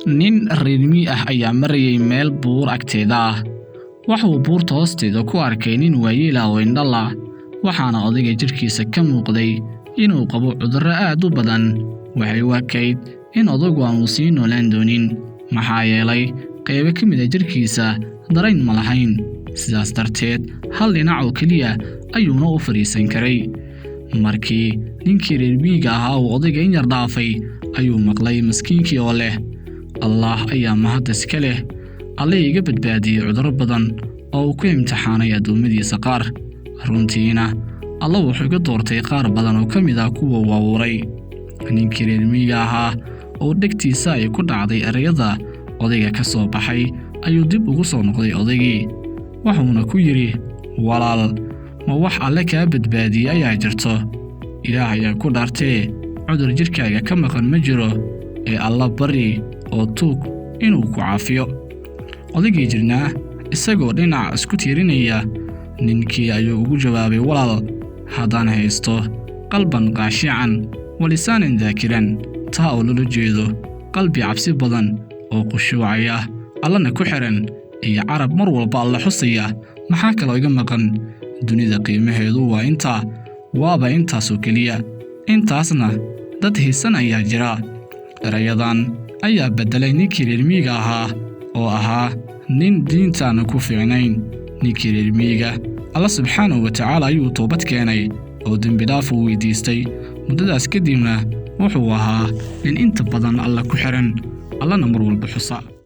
nin reermi ah ayaa marayay meel buur agteeda ah. Wuxuu buurta hoosteeda ku arkay nin waayeel ah oo indhala, waxaana odayga jirkiisa ka muuqday inuu qabo cudurro aad u badan. Waxay u ekayd in odaygu aanu sii noolaan doonin, maxaa yeelay qaybo ka mid ah jirkiisa dareen ma lahayn. Sidaas darteed hal dhinac oo keliya ayuuna u fariisan karay. Markii ninkii reermiyiga ahaa uu odayga in yar dhaafay, ayuu maqlay miskiinkii oo leh, Allah ayaa mahad iska leh, Alle iga badbaadiyay cudurro badan oo uu ku imtixaanay addoommadiisa qaar. Runtiina Alle wuxuu iga doortay qaar badan oo ka mid ah kuwa uu abuuray. Ninkii reermiyiga ahaa oo dhegtiisa ay ku dhacday erayada odayga ka soo baxay ayuu dib ugu soo noqday odaygii. Wuxuuna ku yidhi, walaal, ma wax Alle kaa badbaadiyay ayaa jirto? Ilaah ayaa ku dhaartee cudur jirkaaga ka maqan ma jiro, ee Alla bari oo tuug inuu ku caafiyo. Odaygii jirnaa isagoo dhinac isku tiirinaya, ninkii ayuu ugu jawaabay, walaal, haddaan haysto qalban qaashican walisaanan daakiran, taa oo loola jeedo qalbi cabsi badan oo khushuucaya, Allana ku xiran, iyo carab mar walba Alle xusaya, maxaa kaloo iga maqan? Dunida qiimaheedu waa intaa, waaba intaasoo keliya. Intaasna dad hiisan ayaa jira. Erayadan ayaa beddelay ninkii reermiyiga ahaa oo ahaa nin diintaana ku fiicnayn. Ninkii reermiyiga Alle subxaanahu wa tacaala ayuu toobad keenay oo dembi dhaaf u weydiistay. Muddadaas kadibna wuxuu ahaa nin inta badan Alle ku xiran, Allana mar walba xusa.